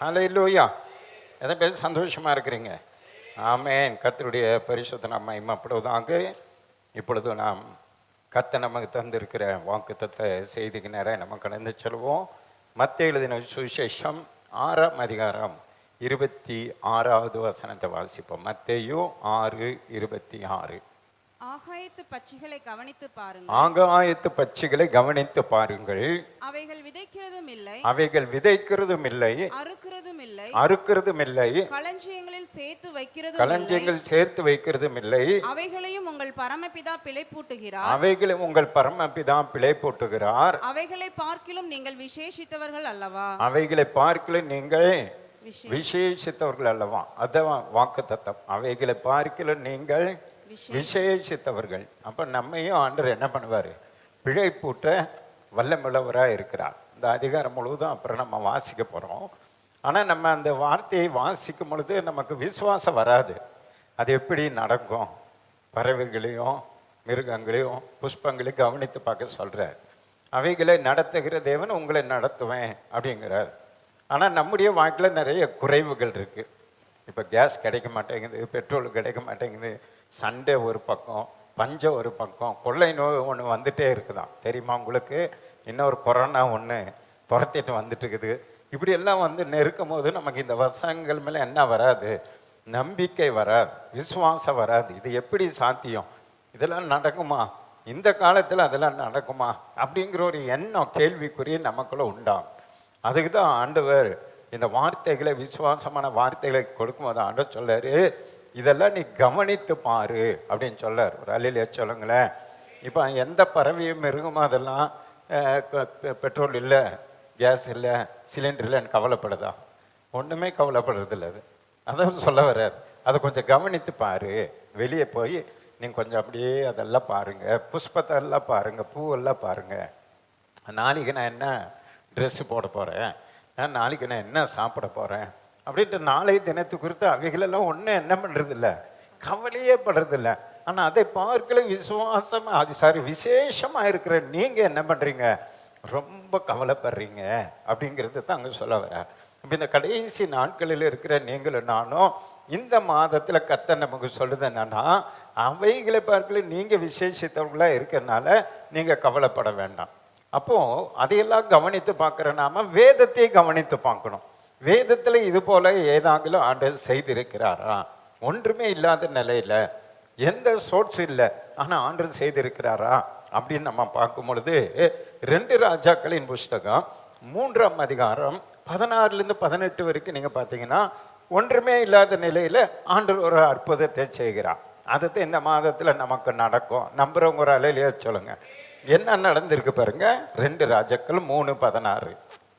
ஹல்லேலூயா. எதை பேர் சந்தோஷமாக இருக்கிறீங்க? ஆமென். கர்த்தருடைய பரிசுத்த நாமம் மகிமைப்படுவதாக. இப்பொழுது நாம் கர்த்தர் நமக்கு தந்திருக்கிற வாக்குத்தத்த செய்திக்கு நேரம் நம்ம கடந்து செல்வோம். மத்தேயு எழுதின சுவிசேஷம் 6ஆம் அதிகாரம் 26வது வசனத்தை வாசிப்போம். மத்தேயு 6:26. ஆகாயத்து பட்சிகளை கவனித்து பாருங்கள். ஆகாயத்து பட்சிகளை கவனித்து பாருங்கள். அவைகள் விதைக்கிறதும் இல்லை, அவைகள் விதைக்கிறதும் இல்லை, அறுக்கிறதும் இல்லை, அறுக்கிறதும் இல்லை, களஞ்சியங்களில் சேர்த்து வைக்கிறதும் களஞ்சியங்கள் சேர்த்து வைக்கிறதும் இல்லை. அவைகளையும் உங்கள் பரமபிதா பிழைப்பூட்டுகிறார். அவைகளும் உங்கள் பரமபிதா பிழைப்பூட்டுகிறார். அவைகளை பார்க்கிலும் நீங்கள் விசேஷித்தவர்கள் அல்லவா? அவைகளை பார்க்கல நீங்கள் விசேஷித்தவர்கள் அல்லவா? அதான் வாக்குத்தத்தம். அவைகளை பார்க்கல நீங்கள் விசேஷித்தவர்கள். அப்ப நம்மையும் ஆண்டவர் என்ன பண்ணுவாரு? பிழைப்பூட்ட வல்லமுள்ளவராக இருக்கிறார். இந்த அதிகாரம் முழுவதும் அப்புறம் நம்ம வாசிக்க போறோம். ஆனா நம்ம அந்த வார்த்தையை வாசிக்கும் பொழுது நமக்கு விசுவாசம் வராது. அது எப்படி நடக்கும்? பறவைகளையும் மிருகங்களையும் புஷ்பங்களையும் கவனித்து பார்க்க சொல்றார். அவைகளை நடத்துகிற தேவன் உங்களை நடத்துவேன் அப்படிங்கிறார். ஆனா நம்முடைய வாழ்க்கையில் நிறைய குறைவுகள் இருக்கு. இப்போ கேஸ் கிடைக்க மாட்டேங்குது, பெட்ரோல் கிடைக்க மாட்டேங்குது, சண்டை ஒரு பக்கம், பஞ்சம் ஒரு பக்கம், கொள்ளை நோய் ஒன்று வந்துட்டே இருக்குதான். தெரியுமா உங்களுக்கு? இன்னொரு கொரோனா ஒன்று துரத்திட்டு வந்துட்டு இருக்குது. இப்படி எல்லாம் வந்து நெருக்கும் போது நமக்கு இந்த வசனங்கள் மேலே என்ன வராது? நம்பிக்கை வராது, விசுவாசம் வராது. இது எப்படி சாத்தியம்? இதெல்லாம் நடக்குமா? இந்த காலத்தில் அதெல்லாம் நடக்குமா அப்படிங்கிற ஒரு எண்ணம், கேள்விக்குரிய நமக்குள்ள உண்டாகும். அதுக்கு தான் ஆண்டவர் இந்த வார்த்தைகளை, விசுவாசமான வார்த்தைகளை கொடுக்கும்போது ஆண்டவர் சொல்லாரு, இதெல்லாம் நீ கவனித்து பாரு அப்படின்னு சொல்லார். ஒரு அல்லேலூயா சொல்லுங்களேன். இப்போ எந்த பறவையும் மிருகமோ அதெல்லாம் பெட்ரோல் இல்லை, கேஸ் இல்லை, சிலிண்டர் இல்லைன்னு கவலைப்படுதா? ஒன்றுமே கவலைப்படுறதில்ல. அது அதான் சொல்ல வர்றார். அதை கொஞ்சம் கவனித்து பாரு. வெளியே போய் நீங்கள் கொஞ்சம் அப்படியே அதெல்லாம் பாருங்க, புஷ்பத்தை எல்லாம் பாருங்க, பூவெல்லாம் பாருங்க. நாளைக்கு நான் என்ன ட்ரெஸ்ஸு போட போகிறேன், நாளைக்கு நான் என்ன சாப்பிட போகிறேன் அப்படின்ட்டு நாளைய தினத்து குறித்து அவைகளெல்லாம் ஒன்றும் என்ன பண்ணுறதில்ல, கவலையே படுறதில்ல. ஆனால் அதை பார்க்கல விசுவாசமாக, அது விசேஷமாக இருக்கிற நீங்கள் என்ன பண்ணுறீங்க? ரொம்ப கவலைப்படுறீங்க அப்படிங்கிறது தான் அங்கே சொல்ல வர. இப்போ இந்த கடைசி நாட்களில் இருக்கிற நீங்களும் நானும் இந்த மாதத்தில் கர்த்தர் நமக்கு சொல்லுது என்னன்னா, அவைகளை பார்க்கல நீங்கள் விசேஷித்தவர்களாக இருக்கிறதுனால நீங்கள் கவலைப்பட வேண்டாம். அப்போது அதையெல்லாம் கவனித்து பார்க்குற நாம வேதத்தை கவனித்து பார்க்கணும். வேதத்தில் இது போல ஏதாங்களும் ஆண்டவர் செய்திருக்கிறாரா? ஒன்றுமே இல்லாத நிலையில், எந்த சோர்ஸ் இல்லை, ஆனால் ஆண்டவர் செய்திருக்கிறாரா அப்படின்னு நம்ம பார்க்கும் பொழுது 2 ராஜாக்களின் புஸ்தகம் 3ஆம் அதிகாரம் 16லேருந்து 18 வரைக்கும் நீங்கள் பார்த்தீங்கன்னா, ஒன்றுமே இல்லாத நிலையில் ஆண்டவர் ஒரு அற்புதத்தை செய்கிறார். அதை இந்த மாதத்தில் நமக்கு நடக்கும். நம்புறவங்க ஒரு அலையிலேயே சொல்லுங்க, என்ன நடந்திருக்கு பாருங்க. 2 ராஜாக்கள் 3:16.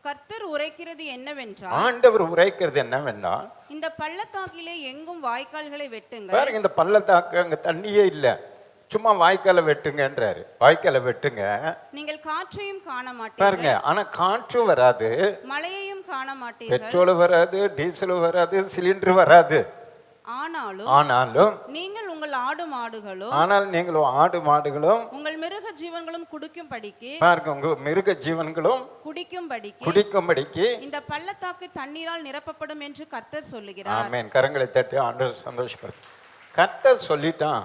கர்த்தர் உரைக்கிறது என்னவென்றால், ஆண்டவர் உரைக்கிறது என்னவென்றால், இந்த பள்ளத்தாக்கிலே எங்கும் வாய்க்கால்களை வெட்டுங்க. பாருங்க, இந்த பள்ளத்தாக்கு அங்க தண்ணியே இல்ல, சும்மா வாய்க்கால வெட்டுங்கன்றாரு. வாய்க்கால வெட்டுங்க, நீங்கள் காற்றையும் காண மாட்டீர்கள். பாருங்க, ஆனா காற்று வராது, மழையையும் காண மாட்டீர்கள், பெட்ரோல் வராது, டீசல் வராது, சிலிண்டர் வராது. ஆனாலும் நீங்கள் உங்கள் ஆடு மாடுகளும் உங்கள் மிருக ஜீவன்களும் குடிக்கும்படிக்கு, பாருங்க, உங்க மிருக ஜீவன்களும் குடிக்கும்படிக்கு இந்த பள்ளத்தாக்கு தண்ணீரால் நிரப்பப்படும் என்று கர்த்தர் சொல்லுகிறார். ஆமென். கரங்களை தட்டி ஆண்டவர் சந்தோஷப்படுத்து. கர்த்தர் சொல்லிட்டான்.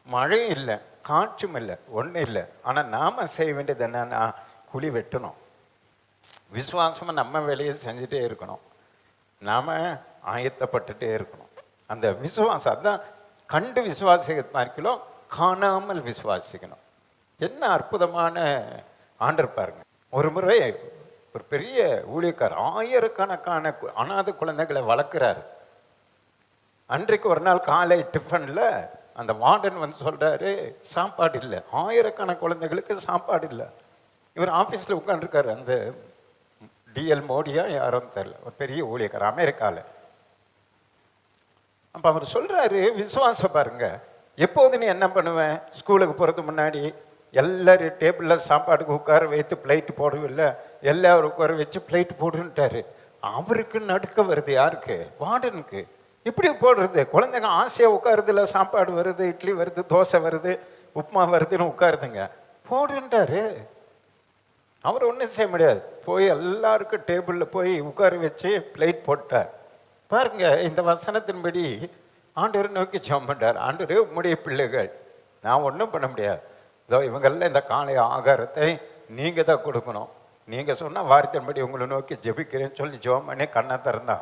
மழை இல்லை, காற்றும் இல்லை, ஒன்றும் இல்லை. ஆனால் நாம செய்ய வேண்டியது என்னன்னா, குழி வெட்டணும். விசுவாசமாக நம்ம வேலையை செஞ்சுட்டே இருக்கணும். நாம ஆயத்தப்பட்டுட்டே இருக்கணும். அந்த விசுவாசம் அதான், கண்டு விசுவாசிக்கிறோம், காணாமல் விசுவாசிக்கணும். என்ன அற்புதமான ஆண்டவர் பாருங்க. ஒரு முறை ஒரு பெரிய ஊழியக்கார் ஆயிரக்கணக்கான அநாத குழந்தைகளை வளர்க்கிறாரு. அன்றைக்கு ஒரு நாள் காலை டிஃபனில் அந்த வார்டன் வந்து சொல்றாரு, சாப்பாடு இல்லை, ஆயிரக்கணக்கான குழந்தைகளுக்கு சாப்பாடு இல்லை. இவர் ஆஃபீஸில் உட்காந்துருக்காரு. அந்த டிஎல் மோடியா யாரும் தெரியல, ஒரு பெரிய ஊழியக்கார் அமெரிக்காவில். அப்போ அவர் சொல்றாரு, விசுவாசம் பாருங்க. எப்போது நீ என்ன பண்ணுவேன்? ஸ்கூலுக்கு போகிறதுக்கு முன்னாடி எல்லாரும் டேபிளில் சாப்பாடுக்கு உட்கார வைத்து பிளேட்டு போடவில்லை, எல்லாரும் உட்கார வச்சு பிளேட்டு போடுன்ட்டாரு. அவருக்கு நடுக்க வருது. யாருக்கு? வார்டனுக்கு. இப்படி போடுறது, குழந்தைங்க ஆசையாக உட்காருதுல, சாப்பாடு வருது, இட்லி வருது, தோசை வருது, உப்புமா வருதுன்னு உட்காருதுங்க, போடுன்றாரு. அவர் ஒன்றும் செய்ய முடியாது. போய் எல்லாருக்கும் டேபிளில் போய் உட்கார வச்சு பிளேட் போட்டார். பாருங்க, இந்த வசனத்தின்படி ஆண்டவர் நோக்கி ஜெபம் பண்றார். ஆண்டவரே, உம்முடைய பிள்ளைகள், நான் ஒன்றும் பண்ண முடியாது. இதோ இவங்கெல்லாம் இந்த காலை ஆகாரத்தை நீங்க தான் கொடுக்கணும். நீங்க சொன்ன வார்த்தையின்படி உங்களை நோக்கி ஜெபிக்கிறேன்னு சொல்லி ஜெபம் பண்ணி கண்ணை திறந்தா,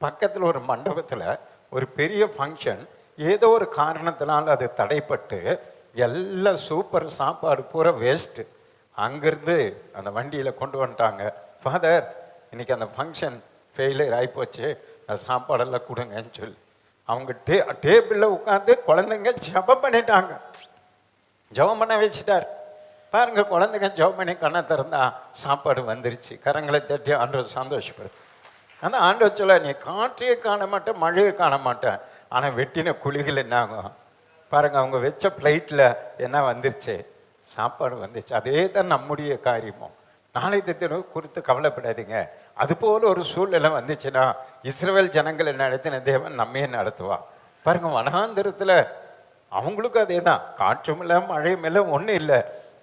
பக்கத்தில் ஒரு மண்டபத்தில் ஒரு பெரிய ஃபங்க்ஷன், ஏதோ ஒரு காரணத்தினால அது தடைப்பட்டு எல்லாம் சூப்பர் சாப்பாடு பூரா வேஸ்ட்டு. அங்கிருந்து அந்த வண்டியில் கொண்டு வந்துட்டாங்க. ஃபாதர், இன்னைக்கு அந்த ஃபங்க்ஷன் ஃபெயிலியர் ஆகிப்போச்சு, அந்த சாப்பாடெல்லாம் கொடுங்கன்னு சொல்லி அவங்க டேபிளில் உட்காந்து குழந்தைங்க ஜெபம் பண்ணிட்டாங்க. ஜெபம் பண்ண வச்சுட்டார். பாருங்க, குழந்தைங்க ஜெபம் பண்ணி கண்ணை திறந்தா சாப்பாடு வந்துருச்சு. கரங்களை தட்டி ஆண்டவர் சந்தோஷப்படுது. ஆனால் ஆண்டவர் சொல்ல, நீ காற்றையே காண மாட்டேன், மழையை காண மாட்டேன், ஆனால் வெட்டின குழிகள் என்ன ஆகும் பாருங்க. அவங்க வச்ச பிளைட்டில் என்ன வந்துருச்சு? சாப்பாடு வந்துச்சு. அதே தான் நம்முடைய காரியமும். நாளை தினம் குறித்து கவலைப்படாதீங்க. அதுபோல் ஒரு சூழ்நிலை வந்துச்சுன்னா இஸ்ரவேல் ஜனங்களை நடத்தின தேவன் நம்மையே நடத்துவா. பாருங்க, வனாந்திரத்தில் அவங்களுக்கும் அதே தான். காற்றும் இல்லை, மழையும் இல்லை, ஒன்றும் இல்லை.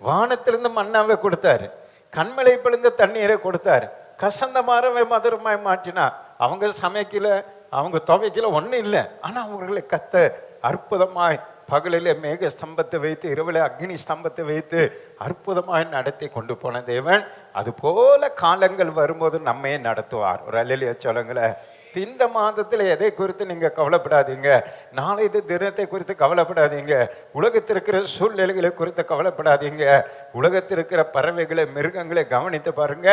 வானத்திலிருந்து மண்ணாவே கொடுத்தாரு, கண்மலை பிழிந்த தண்ணீரை கொடுத்தாரு, கசந்த மாறவை மதுரமாய் மாற்றினா. அவங்க சமைக்கல, அவங்க துவைக்கல, ஒன்றும் இல்லை. ஆனால் அவர்களை கத்த அற்புதமாய் பகலிலே மேக ஸ்தம்பத்தை வைத்து இரவிலே அக்னி ஸ்தம்பத்தை வைத்து அற்புதமாய் நடத்தி கொண்டு போன தேவன் அது போல காலங்கள் வரும்போது நம்மையே நடத்துவார். ஒரு அல்லேலூயா சொல்லுங்களேன். இந்த மாதத்தில் எதை குறித்து நீங்கள் கவலைப்படாதீங்க. நாளை தினத்தை குறித்து கவலைப்படாதீங்க. உலகத்திற்கிற சூழ்நிலைகளை குறித்து கவலைப்படாதீங்க. உலகத்திற்கிற பறவைகளை, மிருகங்களை கவனித்து பாருங்க,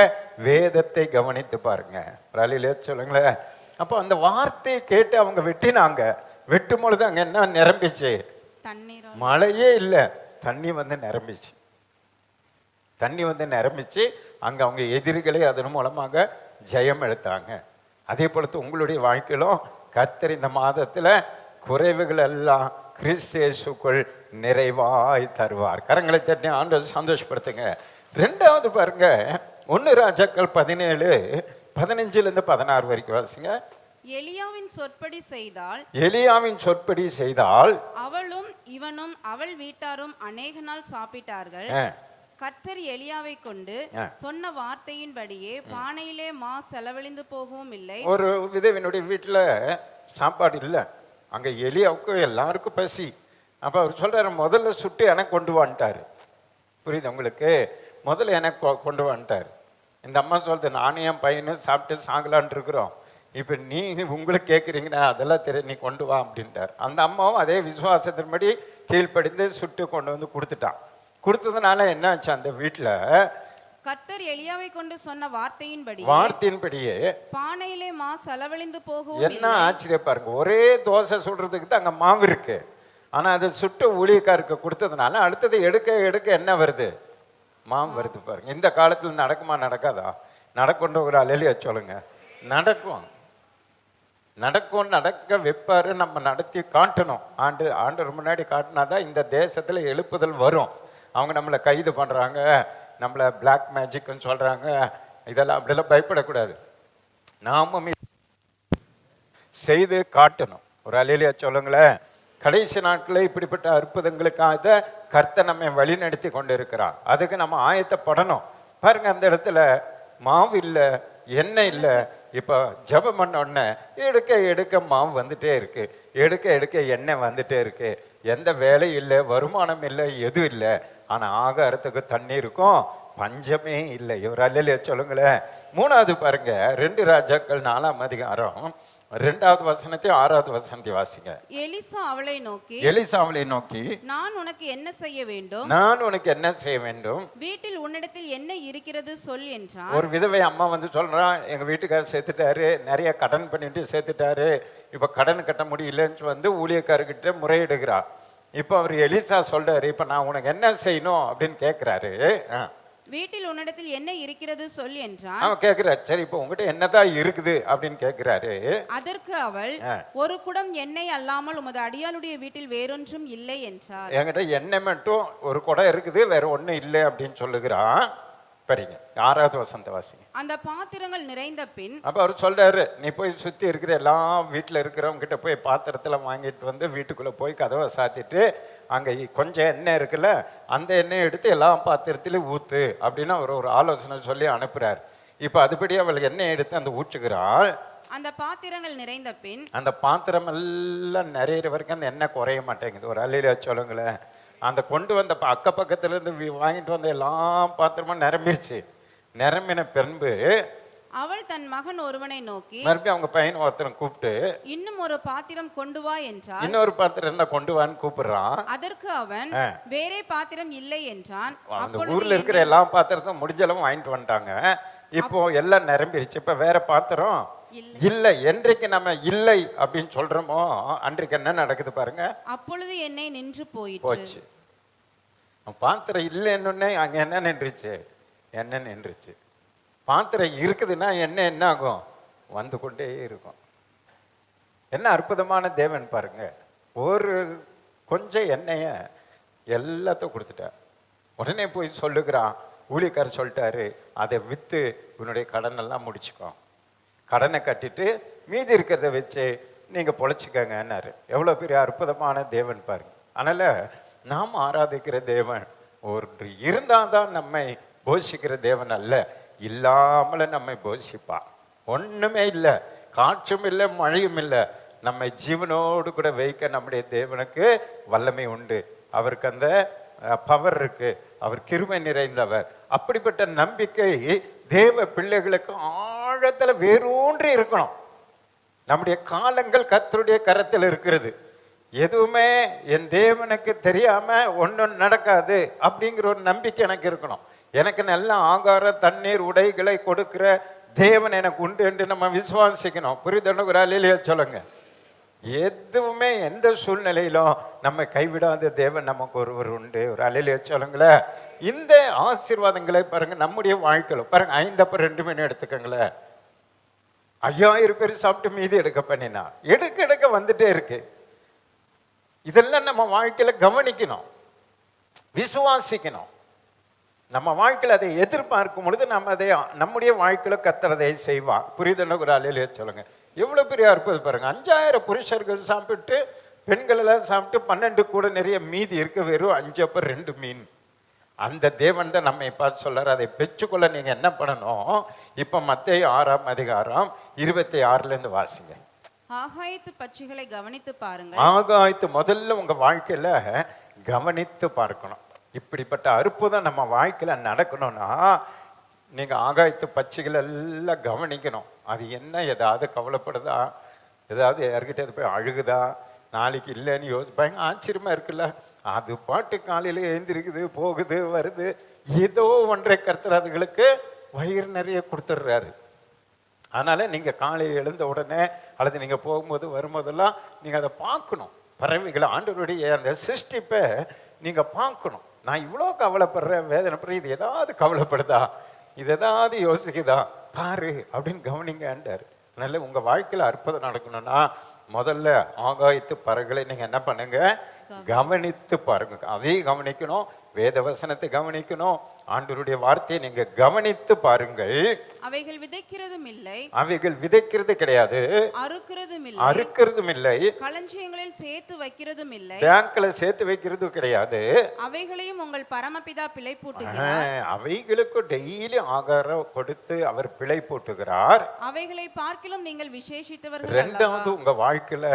வேதத்தை கவனித்து பாருங்க. ஒரு அல்லேலூயா சொல்லுங்களேன். அப்போ அந்த வார்த்தையை கேட்டு அவங்க வெட்டினாங்க. வெட்டும் பொழுது அங்கே என்ன நிரம்பிச்சு? மழையே இல்லை, தண்ணி வந்து நிரம்பிச்சு. தண்ணி வந்து நிரம்பிச்சு அங்கே அவங்க எதிரிகளை அதன் மூலமாக ஜெயம் எடுத்தாங்க. அதே பொறுத்து உங்களுடைய வாழ்க்கையிலும் கர்த்தர் இந்த மாதத்தில் குறைவுகள் எல்லாம் கிறிஸ்தேசுக்குள் நிறைவாய் தருவார். கரங்களை தட்டி ஆண்டவர் சந்தோஷப்படுத்துங்க. ரெண்டாவது பாருங்க, 1 ராஜாக்கள் 17:15-16 வரைக்கும் வாசிங்க. எலியாவின் சொற்படி செய்தால், எலியாவின் சொற்படி செய்தால் அவளும் இவனும் அவள் வீட்டாரும் அநேக நாள் சாப்பிட்டார்கள். கர்த்தர் எலியாவை கொண்டு சொன்ன வார்த்தையின்படியே பானையிலே மா செலவழிந்து போகவும் இல்லை. ஒரு விதவினுடைய வீட்டுல சாப்பாடு இல்லை. அங்க எலியாவுக்கு எல்லாருக்கும் பசி. அப்ப அவர் சொல்றாரு, முதல்ல சுட்டு எனக்கு கொண்டு வந்துட்டாரு. புரியுது உங்களுக்கு? முதல்ல எனக்கு கொண்டு வந்துட்டாரு. இந்த அம்மா சொல்றது, நானும் என் பையனும் சாப்பிட்டு சாங்கலான் இருக்கிறோம். இப்ப நீ உங்களுக்கு கேட்குறீங்கன்னா அதெல்லாம் தெரியும், நீ கொண்டு வா அப்படின்ட்டார். அந்த அம்மாவும் அதே விசுவாசத்தின்படி கீழ்ப்படிந்து சுட்டு கொண்டு வந்து கொடுத்துட்டான். கொடுத்ததுனால என்ன ஆச்சு? அந்த வீட்டுல கர்த்தர் எலியாவை கொண்டு சொன்ன வார்த்தையின்படியே பானையிலே மா செலவழிந்து போகும். என்ன ஆச்சரிய பாருங்க, ஒரே தோசை சுடுறதுக்கு தான் அங்க மாவு இருக்கு. ஆனா அதை சுட்டு ஊழியக்காருக்கு கொடுத்ததுனால அடுத்தது எடுக்க எடுக்க என்ன வருது? மாவு வருது. பாருங்க, இந்த காலத்துல நடக்குமா நடக்காதா? நடக்கும்ன்ற ஒரு அலையில சொல்லுங்க. நடக்கும், நடக்கும், நடக்க வைப்பாரு. நம்ம நடத்தி காட்டணும். ஆண்டவர் முன்னாடி காட்டினாதான் இந்த தேசத்துல எழுப்புதல் வரும். அவங்க நம்மளை கைது பண்றாங்க, நம்மளை பிளாக் மேஜிக்னு சொல்றாங்க, இதெல்லாம் அப்படியெல்லாம் பயப்படக்கூடாது. நாமும் செய்து காட்டணும். ஒரு அலையில சொல்லுங்களேன். கடைசி நாட்களில் இப்படிப்பட்ட அற்புதங்களுக்காக கர்த்தர் நம்மை வழி நடத்தி கொண்டு இருக்கிறார். அதுக்கு நம்ம ஆயத்தப்படணும். பாருங்க, அந்த இடத்துல மாவு இல்லை, எண்ணெய் இல்லை. இப்போ ஜெபம் பண்ண உடனே எடுக்க எடுக்க மாவு வந்துட்டே இருக்கு, எடுக்க எடுக்க எண்ணெய் வந்துட்டே இருக்கு. எந்த வேலை இல்லை, வருமானம் இல்லை, எதுவும் இல்லை. ஆனால் ஆகாரத்துக்கு தண்ணீருக்கும் பஞ்சமே இல்லை. இவர் அல்லையே சொல்லுங்களேன். மூணாவது பாருங்க, 2 ராஜாக்கள் 4ஆம் அதிகாரம் 2வது வசனத்தை 6வது வசனத்தை வாசிங்க. எலிசா அவளை நோக்கி, நான் உனக்கு என்ன செய்ய வேண்டும்? வீட்டில் உன்னிடத்தில் என்ன இருக்கிறது சொல் என்றார். ஒரு விதவை அம்மா வந்து சொல்றான், எங்க வீட்டுக்காரர் சேர்த்துட்டாரு, நிறைய கடன் பண்ணிட்டு சேர்த்துட்டாரு, இப்ப கடன் கட்ட முடியலன்னு வந்து ஊழியக்காரர்கிட்ட முறையிடுகிறா. இப்ப அவர் எலிசா சொல்றாரு, இப்ப நான் உனக்கு என்ன செய்யணும் அப்படின்னு கேட்கிறாரு. வீட்டில் உன்னிடத்தில் என்ன இருக்கிறது சொல் என்றான். அவன் கேட்கிறாரு, சரி இப்போ உங்ககிட்ட என்னதான் இருக்குது அப்படின்னு கேட்கிறாரு. அதற்கு அவள், ஒரு குடம் எண்ணெய் அல்லாமல் உமது அடியாளுடைய வீட்டில் வேறொன்றும் இல்லை என்றார். என்கிட்ட எண்ணெய் மட்டும் ஒரு குடம் இருக்குது, வேற ஒன்றும் இல்லை அப்படின்னு சொல்லுகிறான். சரிங்க, 6வது வசனத்தை வாசிங்க. அந்த பாத்திரங்கள் நிறைந்த பின் அப்ப அவர் சொல்றாரு, நீ போய் சுத்தி இருக்கிற எல்லா வீட்டுல இருக்கிறவங்க கிட்ட போய் பாத்திரத்துல வாங்கிட்டு வந்து வீட்டுக்குள்ள போய் கதவை சாத்திட்டு அங்கே கொஞ்சம் எண்ணெய் இருக்குல்ல, அந்த எண்ணெயை எடுத்து எல்லா பாத்திரத்திலும் ஊத்து அப்படின்னு அவர் ஒரு ஆலோசனை சொல்லி அனுப்புறார். இப்போ அதுபடி அவள் எண்ணெயை எடுத்து அந்த ஊற்றுகிறாள். அந்த பாத்திரங்கள் நிறைந்த பின், அந்த பாத்திரம் எல்லாம் நிறையிற வரைக்கும் அந்த எண்ணெய் குறைய மாட்டேங்குது. ஒரு அல்லையில சொல்லுங்களேன். அந்த கொண்டு வந்த அக்க பக்கத்துல இருந்து வாங்கிட்டு வந்த எல்லா பாத்திரமும் நிரம்பிருச்சு. நிரம்பின பின்பு அவள் தன் மகன் ஒருவனை நோக்கி, மறுபடியும் அவங்க பையன் ஒருத்தனை கூப்பிட்டு, இன்னும் ஒரு பாத்திரம் கொண்டு வா என்றார். இன்னொரு பாத்திரம் இருந்தா கொண்டு வான்னு கூப்பிடுறான். அதற்கு அவன், வேறே பாத்திரம் இல்லை என்றான். அந்த ஊர்ல இருக்கிற எல்லா பாத்திரத்தையும் முடிஞ்சளவும் வாங்கிட்டு வந்துட்டாங்க. இப்போ எல்லாம் நிரம்பிருச்சு. இப்ப வேற பாத்திரம் இல்லை. என்றைக்கு நம்ம இல்லை அப்படின்னு சொல்றோமோ அன்றைக்கு என்ன நடக்குது பாருங்க. அப்பொழுது எண்ணெய் நின்று போச்சு. பாத்திரம் இல்லைன்னு அங்க என்ன நின்றுச்சு? என்ன நின்றுச்சு. பாத்திரம் இருக்குதுன்னா என்ன ஆகும்? வந்து கொண்டே இருக்கும். என்ன அற்புதமான தேவன் பாருங்க. ஒரு கொஞ்சம் எண்ணெய எல்லாத்தையும் கொடுத்துட்டார். உடனே போய் சொல்லுகிறான். ஊழியக்காரர் சொல்லிட்டாரு, அதை வித்து உன்னுடைய கடன் எல்லாம் முடிச்சுக்கோ, கடனை கட்டிட்டு மீதி இருக்கிறத வச்சு நீங்க பொழைச்சிக்கங்கன்னாரு. எவ்வளவு பெரிய அற்புதமான தேவன் பாருங்க. அதனால நாம் ஆராதிக்கிற தேவன் ஒன்று இருந்தால்தான் நம்மை போஷிக்கிற தேவன் அல்ல, இல்லாமல நம்மை போஷிப்பா. ஒண்ணுமே இல்லை, காற்றும் இல்லை, மழையும் இல்லை, நம்மை ஜீவனோடு கூட வைக்க நம்முடைய தேவனுக்கு வல்லமை உண்டு. அவருக்கு அந்த பவர் இருக்கு. அவர் கிருபை நிறைந்தவர். அப்படிப்பட்ட நம்பிக்கை தேவ பிள்ளைகளுக்கு ஆழத்துல வேரூன்றி இருக்கணும். நம்முடைய காலங்கள் கர்த்தருடைய கரத்தில் இருக்கிறது. எதுவுமே என் தேவனுக்கு தெரியாம ஒன்றும் நடக்காது அப்படிங்கிற ஒரு நம்பிக்கை எனக்கு இருக்கணும். எனக்கு நல்ல ஆகார தண்ணீர் உடைகளை கொடுக்கிற தேவன் எனக்கு உண்டு என்று நம்ம விசுவாசிக்கணும். புரிதொன்னு ஒரு அல்லேலூயா சொல்லுங்க. எதுவுமே எந்த சூழ்நிலையிலும் நம்ம கைவிடாத தேவன் நமக்கு ஒருவர் உண்டு. ஒரு அல்லேலூயா சொல்லுங்களேன். இந்த ஆசீர்வாதங்களை பாருங்க நம்முடைய வாழ்க்கையில பாருங்க. 5 மணி எடுத்துக்கங்களேன். 5000 பேர் சாப்பிட்டு மீதி எடுக்க பண்ணினா எடுக்க வந்துட்டே இருக்கு. இதெல்லாம் நம்ம வாழ்க்கையில கவனிக்கணும், விசுவாசிக்கணும். நம்ம வாழ்க்கையில அதை எதிர்பார்க்கும் பொழுது நம்ம அதை நம்முடைய வாழ்க்கையில கர்த்தர் செய்வான். புரியுதுன்னு ஒரு அல்லேலூயா சொல்லுங்க. எவ்வளவு பெரிய அற்புதம் பாருங்க. 5000 புருஷர்கள் சாப்பிட்டு பெண்கள் எல்லாம் சாப்பிட்டு 12 கூட நிறைய மீதி இருக்க, வெறும் 5 அப்பம் 2 மீன். அந்த தேவன் தான் நம்ம பார்த்து சொல்றாரு, அதை பெற்றுக்கொள்ள நீங்க என்ன பண்ணணும்? இப்ப மத்தேயு 6ஆம் அதிகாரம் 26 வாசிங்க. ஆகாயத்து பட்சிகளை கவனித்து பாருங்கள். ஆகாயத்து முதல்ல உங்க வாழ்க்கையில கவனித்து பார்க்கணும். இப்படிப்பட்ட அற்புதம் நம்ம வாழ்க்கையில நடக்கணும்னா நீங்க ஆகாயத்து பட்சிகள் எல்லாம் கவனிக்கணும். அது என்ன, ஏதாவது கவலைப்படுதா, ஏதாவது யார்கிட்ட போய் அழுகுதா, நாளைக்கு இல்லைன்னு யோசிப்பாங்க. ஆச்சரியமா இருக்குல்ல. அது பாட்டு காலையில எழுந்திருக்குது, போகுது, வருது. ஏதோ ஒன்றை கர்த்தர் அதுகளுக்கு வயிறு நிறைய கொடுத்துடுறாரு. அதனால நீங்க காலையில் எழுந்த உடனே அல்லது நீங்க போகும்போது வரும்போதெல்லாம் நீங்க அதை பார்க்கணும். பறவைகளை ஆண்டவருடைய அந்த சிருஷ்டிப்பை நீங்க பார்க்கணும். நான் இவ்வளோ கவலைப்படுறேன், வேதனைப்படுறேன், இது ஏதாவது கவலைப்படுதா, இது ஏதாவது யோசிக்குதா பாரு அப்படின்னு கவனிங்கன்றாரு. அதனால உங்க வாழ்க்கையில அற்புதம் நடக்கணும்னா முதல்ல ஆகாயத்து பறவைகளை நீங்க என்ன பண்ணுங்க? கவனித்து பாருங்க. அதை கவனிக்கணும், வேத வசனத்தை கவனிக்கணும், ஆண்டவருடைய வார்த்தையை நீங்க கவனித்து பாருங்கள். அவைகள் விதைக்கிறதும் இல்லை, அவைகள் விதைக்கிறது கிடையாது, அறுக்கிறதும் இல்லை, களஞ்சியங்களில் சேர்த்து வைக்கிறதும் இல்லை, பேங்க்ல சேர்த்து வைக்கிறது கிடையாது. அவைகளையும் உங்கள் பரமபிதா பிழை போட்டுகிறார். அவைகளுக்கு டெய்லி ஆகாரம் கொடுத்து அவர் பிழை போட்டுகிறார். அவைகளை பார்க்கிலும் நீங்கள் விசேஷித்தவர்கள். இரண்டாவது, உங்க வாழ்க்கையில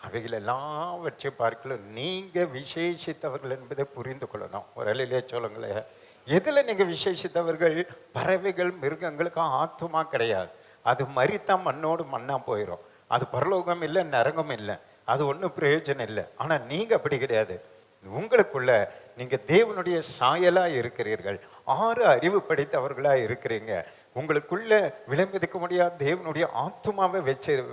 அவைகள் எல்லாம் வச்சு பார்க்கல நீங்க விசேஷித்தவர்கள் என்பதை புரிந்து கொள்ளணும். ஒரு அலையிலே சொல்லுங்களேன். எதுல நீங்க விசேஷித்தவர்கள்? பறவைகள் மிருகங்களுக்கு ஆத்துமா கிடையாது. அது மரித்தான் மண்ணோடு மண்ணா போயிடும். அது பரலோகம் இல்லை, நரகம் இல்லை, அது ஒன்றும் பிரயோஜனம் இல்லை. ஆனா நீங்க அப்படி கிடையாது. உங்களுக்குள்ள நீங்க தேவனுடைய சாயலா இருக்கிறீர்கள், 6 அறிவு படைத்தவர்களா இருக்கிறீங்க. உங்களுக்குள்ள விளம்பதிக்க முடியாத தேவனுடைய ஆத்துமாவை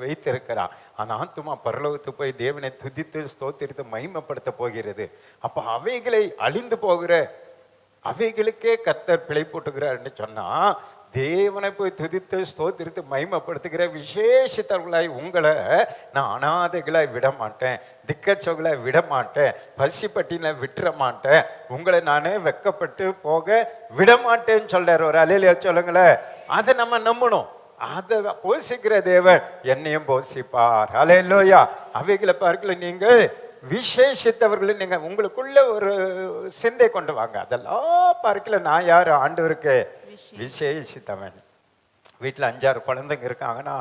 வைத்திருக்கிறார். அந்த ஆத்துமா பரலோகத்துக்கு போய் தேவனை துதித்து ஸ்தோத்திரித்து மகிமைப்படுத்த போகிறது. அப்ப அவைகளை அழிந்து போகிற அவைகளுக்கே கர்த்தர் பிழை போட்டுகிறார்னு சொன்னா, தேவனை போய் துதித்து ஸ்தோத்திரித்து மகிமைப்படுத்துகிற விசேஷித்தவர்களாய் உங்களை நான் அனாதைகளாய் விட மாட்டேன், திக்கச்சவர்களாய் விட மாட்டேன், பசிப்பட்டின விட்டுற மாட்டேன், உங்களை நானே வெக்கப்பட்டு போக விட மாட்டேன்னு சொல்றாரு. ஒரு அல்லேலூயா சொல்லுங்களேன். அதை நம்ம நம்பணும். அதை போஷிக்கிற தேவன் என்னையும் போஷிப்பார். அல்லேலூயா. அவைகளை பார்க்கல நீங்க விசேஷித்தவர்களை நீங்க உங்களுக்குள்ள ஒரு சிந்தை கொண்டு வாங்க. அதெல்லாம் பார்க்கல நான் யாரு ஆண்டவருக்கு விசேஷித்தவன். வீட்டில் 5-6 குழந்தைங்க இருக்காங்கன்னா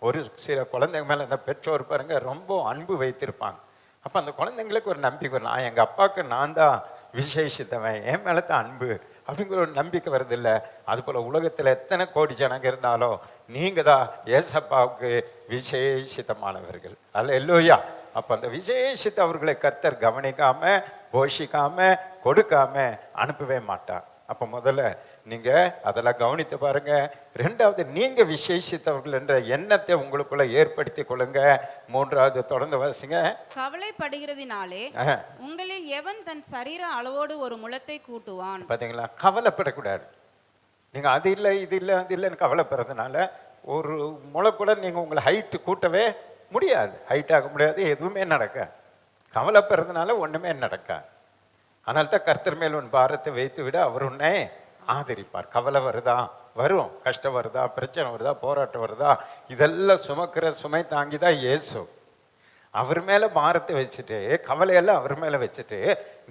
ஒரு சில குழந்தைங்க மேலே அந்த பெற்றோர் பாருங்க ரொம்ப அன்பு வைத்திருப்பாங்க. அப்போ அந்த குழந்தைங்களுக்கு ஒரு நம்பிக்கை வரும், நான் எங்கள் அப்பாவுக்கு நான் தான் விசேஷித்தவன், என் மேலே தான் அன்பு அப்படிங்கிற ஒரு நம்பிக்கை வருது இல்லை? அதுபோல் உலகத்தில் எத்தனை கோடி ஜனங்க இருந்தாலும் நீங்கள் தான் ஏசப்பாவுக்கு விசேஷித்தமானவர்கள். அல்லேலூயா. அப்போ அந்த விசேஷித்தவர்களை கர்த்தர் கவனிக்காம போஷிக்காம கொடுக்காம அனுப்பவே மாட்டார். அப்போ முதல்ல நீங்க அதெல்லாம் கவனித்து பாருங்க. ரெண்டாவது, நீங்க விசேஷித்தவர்கள் என்ற எண்ணத்தை உங்களுக்குள்ள ஏற்படுத்தி கொள்ளுங்க. மூன்றாவது, தொடர்ந்து வாசிங்க. கவலைப்படுகிறதினாலே உங்களில் எவன் தன் சரீர அளவோடு ஒரு முழத்தை கூட்டுவான். பாத்தீங்களா? கவலைப்படக்கூடாது. நீங்க அது இல்லை இது இல்லை அது இல்லைன்னு கவலைப்படுறதுனால ஒரு முளை கூட நீங்க உங்களை ஹைட்டு கூட்டவே முடியாது, ஹைட் ஆக முடியாது, எதுவுமே நடக்க. கவலைப்படுறதுனால ஒண்ணுமே நடக்க. அதனால தான் கர்த்தர் மேல் உன் பாரத்தை வைத்து விட அவர் உன்னை ஆதரிப்பார். கவலை வருதா, வரும், கஷ்டம் வருதா, பிரச்சனை வருதா, போராட்டம் வருதா, இதெல்லாம் சுமக்கிற சுமை தாங்கிதான் இயேசு. அவர் மேல பாரத்தை வச்சுட்டு கவலையெல்லாம் அவர் மேல வச்சுட்டு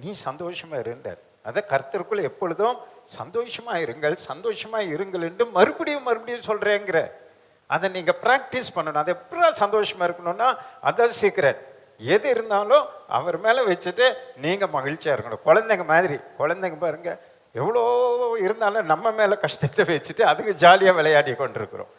நீ சந்தோஷமா இருண்டார். அதை கர்த்தருக்குள்ள எப்பொழுதும் சந்தோஷமா இருங்கள், சந்தோஷமா இருங்கள் என்று மறுபடியும் மறுபடியும் சொல்றேங்கிற அதை நீங்க பிராக்டிஸ் பண்ணணும். அதை எப்படி சந்தோஷமா இருக்கணும்னா அதான் சீக்கிரம். எது இருந்தாலும் அவர் மேல வச்சுட்டு நீங்க மகிழ்ச்சியா இருக்கணும். குழந்தைங்க மாதிரி, குழந்தைங்க பாருங்க எவ்வளோ இருந்தாலும் நம்ம மேலே கஷ்டத்தை வச்சுட்டு அதுக்கு ஜாலியாக விளையாடி கொண்டிருக்கிறோம்.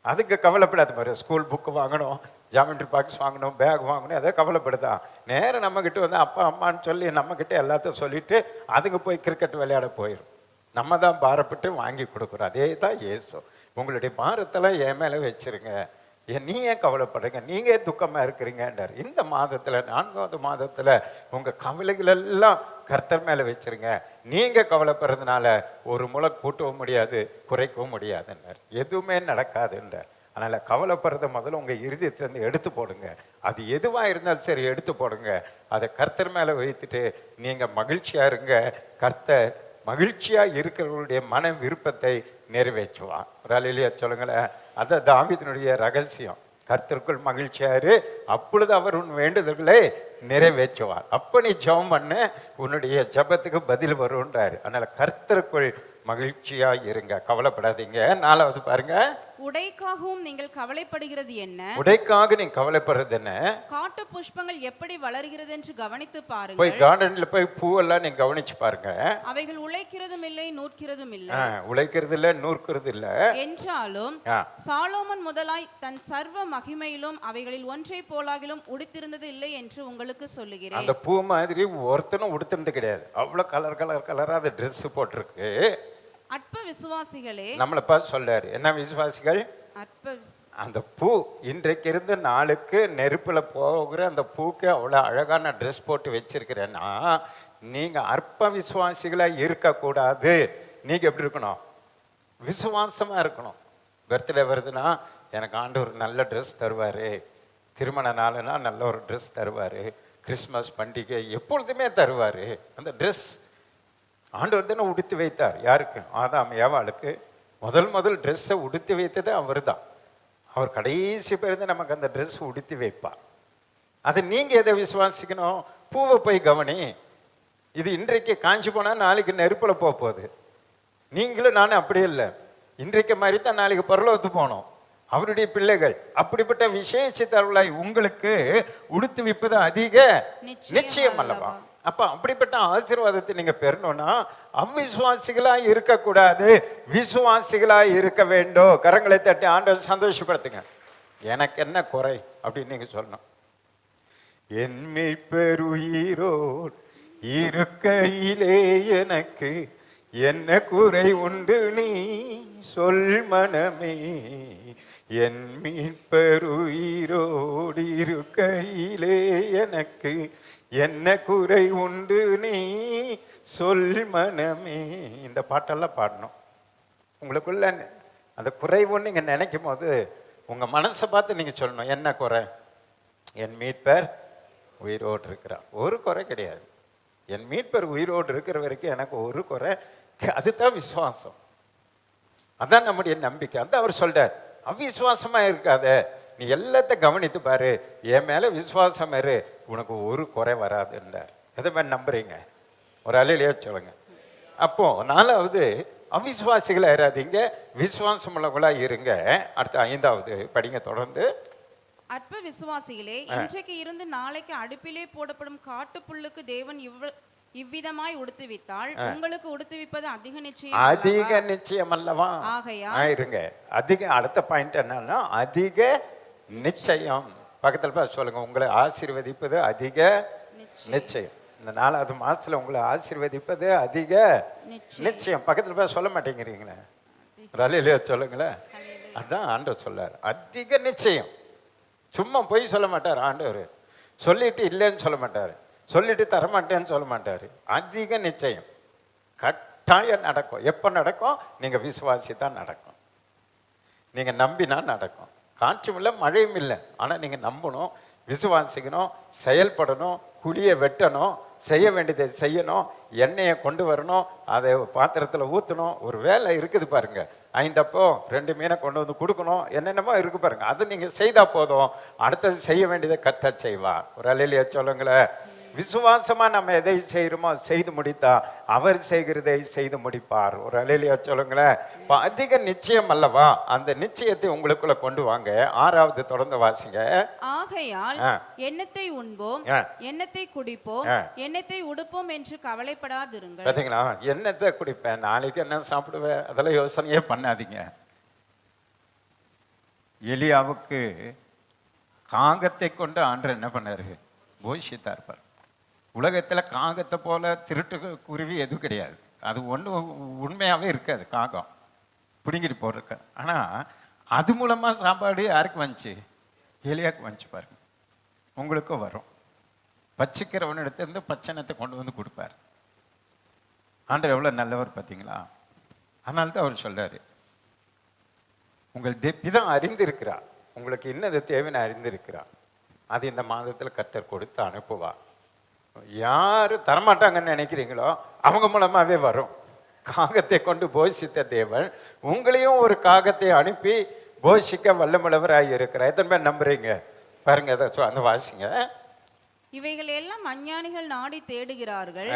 அதுக்கு கவலைப்படாத மாதிரி ஸ்கூல் புக்கு வாங்கணும், ஜாமெண்ட்ரி பாக்ஸ் வாங்கணும், பேக் வாங்கணும், அதை கவலைப்படுதான். நேரம் நம்மக்கிட்ட வந்து அப்பா அம்மான்னு சொல்லி நம்மக்கிட்ட எல்லாத்தையும் சொல்லிட்டு அதுங்க போய் கிரிக்கெட் விளையாட போயிடும். நம்ம தான் பாரப்பட்டு வாங்கி கொடுக்குறோம். அதே தான் இயேசு. உங்களுடைய பாரத்தெல்லாம் என் மேலே வச்சிருங்க, நீ ஏன் கவலைப்படுறீங்க, நீங்க ஏன் துக்கமா இருக்கிறீங்கன்றார். இந்த மாதத்துல 4வது மாதத்துல உங்க கவலைகள் எல்லாம் கர்த்தர் மேல வச்சிருங்க. நீங்க கவலைப்படுறதுனால ஒரு முளை கூட்டவும் முடியாது, குறைக்கவும் முடியாதுன்றார். எதுவுமே நடக்காதுன்றார். அதனால கவலைப்படுறத முதல்ல உங்க இருதயத்திலிருந்து எடுத்து போடுங்க. அது எதுவா இருந்தாலும் சரி எடுத்து போடுங்க. அதை கர்த்தர் மேல வைத்துட்டு நீங்க மகிழ்ச்சியா இருங்க. கர்த்தர் மகிழ்ச்சியா இருக்கிறவர்களுடைய மன விருப்பத்தை நிறைவேற்றுவான். ஒரு அல்லேலூயா சொல்லுங்களேன். அதான் தாவீதினுடைய ரகசியம். கர்த்தருக்குள் மகிழ்ச்சியாரு, அப்பொழுது அவர் உன் வேண்டுதல்களை நிறைவேற்றுவார். அப்ப நீ ஜெபம் பண்ண, உன்னுடைய ஜெபத்துக்கு பதில் வரும்ன்றாரு. அதனால கர்த்தருக்குள் மகிழ்ச்சியா இருங்க, கவலைப்படாதீங்க. 4வது பாருங்க, உடைக்காகவும் நீங்கள் கவலைப்படுகிறது என்ன? உடைக்காக நீங்க கவலைப்படுறது என்ன? காட்டு புஷ்பங்கள் எப்படி வளர்கிறது என்று கவனித்து பாருங்க. போய் கார்டன்ல போய் பூவெல்லாம் நீங்க கவனிச்சு பாருங்க. அவைகள் உழைக்கிறதும் இல்லை, நூற்கிறதும் இல்லை. உழைக்கிறது இல்ல, நூற்கிறது இல்ல. என்றாலும் சாலோமன் முதலாய் தன் சர்வ மகிமையிலும் அவைகளில் ஒன்றை போலாகிலும் உடுத்திருந்தது இல்லை என்று உங்களுக்கு சொல்லுகிறேன். அந்த பூ மாதிரி ஒருத்தனும் உடுத்திருந்தது கிடையாது. அவ்வளவு கலர் கலர் கலரா அது ட்ரெஸ் போட்டிருக்கு. அற்ப விசுவாசிகளே, நம்மளை பார்த்து சொல்றாரு, என்ன விசுவாசிகள்? அந்த பூ இன்றைக்கு இருந்து நாளுக்கு நெருப்புல போகிற அந்த பூக்கு அவ்வளவு அழகான ட்ரெஸ் போட்டு வச்சிருக்கிறேன்னா நீங்க அற்ப விசுவாசிகளா இருக்கக்கூடாது. நீங்க எப்படி இருக்கணும்? விசுவாசமா இருக்கணும். பர்த்டே வருதுன்னா எனக்கு ஆண்டவர் நல்ல ட்ரெஸ் தருவாரு, திருமண நாளுனா நல்ல ஒரு ட்ரெஸ் தருவாரு, கிறிஸ்மஸ் பண்டிகை எப்பொழுதுமே தருவாரு. அந்த ட்ரெஸ் ஆண்டவர் தானே உடுத்தி வைத்தார். யாருக்கு? ஆதாம் ஏவாளுக்கு முதல் ட்ரெஸ்ஸை உடுத்தி வைத்தது அவர் தான். அவர் கடைசி பிறந்து நமக்கு அந்த ட்ரெஸ் உடுத்தி வைப்பார். அது நீங்க எதை விசுவாசிக்கணும்? பூவை போய் கவனி. இது இன்றைக்கு காஞ்சி போனா நாளைக்கு நெருப்புல போகுது. நீங்களும் நானும் அப்படி இல்லை. இன்றைக்கு மாதிரி தான் நாளைக்கு பரலோகத்துக்கு போனோம். அவருடைய பிள்ளைகள் அப்படிப்பட்ட விசேஷித்தவர்களாய் உங்களுக்கு உடுத்து வைப்பது அதிக நிச்சயம் அல்லவா? அப்ப அப்படிப்பட்ட ஆசீர்வாதத்தை நீங்க பெறணும்னா அவ்விசுவாசிகளா இருக்கக்கூடாது, விசுவாசிகளா இருக்க வேண்டும். கரங்களை தட்டி ஆண்டவரை சந்தோஷப்படுத்துங்க. எனக்கு என்ன குறை அப்படின்னு நீங்க சொல்லணும். என் மீட்பருயிரோடு இருக்கையிலே எனக்கு என்ன குறை உண்டு நீ சொல் மனமே. என் மீட்பருயிரோடு இருக்கையிலே எனக்கு என்ன குறை உண்டு நீ சொல் மனமே. இந்த பாட்டெல்லாம் பாடணும். உங்களுக்குள்ள அந்த குறை ஒன்று நீங்க நினைக்கும் போது உங்க மனசை பார்த்து நீங்க சொல்லணும், என்ன குறை? என் மீட்பர் உயிரோடு இருக்கிறார், ஒரு குறை கிடையாது. என் மீட்பர் உயிரோடு இருக்கிற வரைக்கும் எனக்கு ஒரு குறை. அதுதான் விசுவாசம், அதான் நம்முடைய நம்பிக்கை. அதான் அவர் சொல்றார், அவ்விசுவாசமா இருக்காத, நீ எல்லாத்தையும் கவனித்து பாரு, என் மேல விசுவாசம் இரு, உனக்கு ஒரு குறை வராதுன்றார். எதை மாதிரி நம்புறீங்க? ஒரு அலையிலேயே சொல்லுங்க. அப்போ 4வது அவிசுவாசிகளை ஏறாதீங்க, விசுவாசம் உள்ளவங்களா இருங்க. அடுத்த 5வது படிங்க தொடர்ந்து. அற்ப விசுவாசிகளே, இன்றைக்கு இருந்து நாளைக்கு அடுப்பிலே போடப்படும் காட்டு புல்லுக்கு தேவன் இவ்விதமாய் உடுத்துவித்தால் உங்களுக்கு உடுத்துவிப்பது அதிக நிச்சயம். அதிக நிச்சயம் அல்லவா? ஆகையால் இருங்க. அதிக அடுத்த பாயிண்ட் என்னன்னா அதிக நிச்சயம். பக்கத்துல போய் சொல்லுங்க, உங்களை ஆசீர்வதிப்பது அதிக நிச்சயம். இந்த 4வது மாசத்துல உங்களை ஆசீர்வதிப்பது அதிக நிச்சயம். பக்கத்துல போய் சொல்ல மாட்டேங்கிறீங்களே, ரலையிலே சொல்லுங்களேன். அதான் ஆண்டவர் சொல்றாரு, அதிக நிச்சயம். சும்மா போய் சொல்ல மாட்டார் ஆண்டவர். சொல்லிட்டு இல்லைன்னு சொல்ல மாட்டாரு, சொல்லிட்டு தரமாட்டேன்னு சொல்ல மாட்டாரு. அதிக நிச்சயம் கட்டாயம் நடக்கும். எப்போ நடக்கும்? நீங்க விசுவாசி தான் நடக்கும். நீங்க நம்பினா நடக்கும். காற்றும் இல்லை, மழையும் இல்லை, ஆனா நீங்க நம்பணும், விசுவாசிக்கணும், செயல்படணும், குழியை வெட்டணும், செய்ய வேண்டியதை செய்யணும், எண்ணெயை கொண்டு வரணும், அதை பாத்திரத்தில் ஊற்றணும். ஒரு வேலை இருக்குது பாருங்க. 5 அப்போ 2 மீனை கொண்டு வந்து கொடுக்கணும், என்னென்னமோ இருக்கு பாருங்க. அது நீங்க செய்தா போதும், அடுத்தது செய்ய வேண்டியதை கர்த்தர் செய்வார். ஒரு அலையிலேயே சொல்லுங்களேன். விசுவாசமா நம்ம எதை செய்யறோமோ செய்து முடித்தா அவர் செய்கிறதை செய்து முடிப்பார். ஒரு அலையிலேயே சொல்லுங்களேன். அதிக நிச்சயம் அல்லவா? அந்த நிச்சயத்தை உங்களுக்குள்ள கொண்டு வாங்க. 6வது தொடர்ந்து வாசிங்க. ஆகையால் எண்ணத்தை உண்போம், எண்ணத்தை குடிப்போம், எண்ணத்தை உடுப்போம் என்று கவலைப்படாதிருங்கள். பாத்தீங்களா? எண்ணத்தை குடிப்பேன், நாளைக்கு என்ன சாப்பிடுவேன், அதெல்லாம் யோசனையே பண்ணாதீங்க. எலியாவுக்கு காகத்தை கொண்டு ஆண்டவர் என்ன பண்ணாரு? போஷித்தா இருப்பார். உலகத்துல காகத்தை போல திருட்டு குருவி எதுவும் கிடையாது. அது ஒண்ணு உண்மையாவே இருக்காது. காகம் பிடிங்கிட்டு போறதுக்கு. ஆனா அது மூலமா சாப்பாடு யாருக்கு வந்துச்சு? எலியாவுக்கு வந்துச்சு பாருங்க. உங்களுக்கும் வரும். பச்சிக்கிறவன் இடத்துல பச்சனத்தை கொண்டு வந்து கொடுப்பார். ஆண்டவர் எவ்வளவு நல்லவர் பார்த்தீங்களா? அதனால தான் அவர் சொல்றாரு, உங்கள் பிதா அறிந்திருக்கிறார், உங்களுக்கு என்னது தேவைன்னு அறிந்திருக்கிறார், அது இந்த மாதத்துல கர்த்தர் கொடுத்து அனுப்புவா. யாரு தரமாட்டாங்கன்னு நினைக்கிறீங்களோ அவங்க மூலமாவே வரும். காகத்தை கொண்டு போஷித்த தேவன் உங்களையும் ஒரு காகத்தை அனுப்பி போஷிக்க வல்லமுள்ளவராய் இருக்கிறார். எத்தனை பேர் நம்புறீங்க பாருங்க. அந்த வாசிங்க. இவைகள் எல்லாம் அஞ்ஞானிகள் நாடி தேடுகிறார்கள்,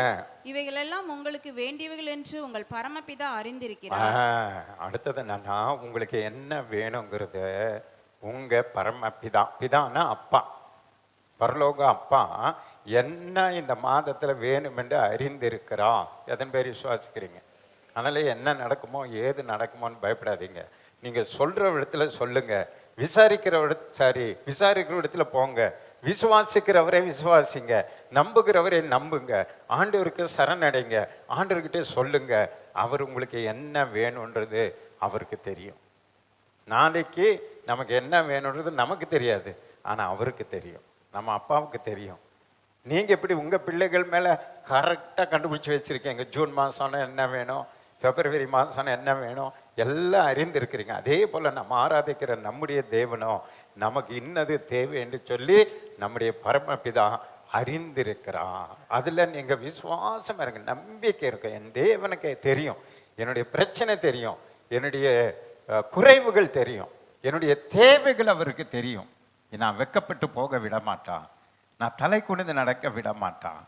இவைகள் எல்லாம் உங்களுக்கு வேண்டியவைகள் என்று உங்கள் பரமபிதா அறிந்திருக்கிறார். அடுத்தது என்னன்னா, உங்களுக்கு என்ன வேணுங்கிறது உங்க பரமபிதா, பிதான்னா அப்பா, பரலோக அப்பா என்ன இந்த மாதத்துல வேணும் என்று அறிந்திருக்கிறான். எதன் பேர் விசுவாசிக்கிறீங்க? அதனால என்ன நடக்குமோ ஏது நடக்குமோன்னு பயப்படாதீங்க. நீங்க சொல்ற இடத்துல சொல்லுங்க, விசாரிக்கிற இடத்துல போங்க, விசுவாசிக்கிறவரை விசுவாசிங்க, நம்புகிறவரை நம்புங்க, ஆண்டவருக்கு சரணடைங்க, ஆண்டவர்கிட்ட சொல்லுங்க. அவர் உங்களுக்கு என்ன வேணும்ன்றது அவருக்கு தெரியும். நாளைக்கு நமக்கு என்ன வேணும்ன்றது நமக்கு தெரியாது, ஆனா அவருக்கு தெரியும், நம்ம அப்பாவுக்கு தெரியும். நீங்க எப்படி உங்க பிள்ளைகள் மேல கரெக்டா கண்டுபிடிச்சு வச்சிருக்கீங்க. ஜூன் மாசம் என்ன வேணும், பிப்ரவரி மாசம் என்ன வேணும், எல்லாம் அறிந்திருக்கிறீங்க. அதே போல நம்ம ஆராதிக்கிற நம்முடைய தேவனும் நமக்கு இன்னது தேவை என்று சொல்லி நம்முடைய பரமபிதா அறிந்திருக்கிறான். அதுல நீங்க விசுவாசம் இருங்க, நம்பிக்கை இருக்கு. என் தேவனுக்கு தெரியும், என்னுடைய பிரச்சனை தெரியும், என்னுடைய குறைவுகள் தெரியும், என்னுடைய தேவைகள் அவருக்கு தெரியும். நான் வெக்கப்பட்டு போக விட மாட்டான், நான் தலை குனிந்து நடக்க விட மாட்டான்,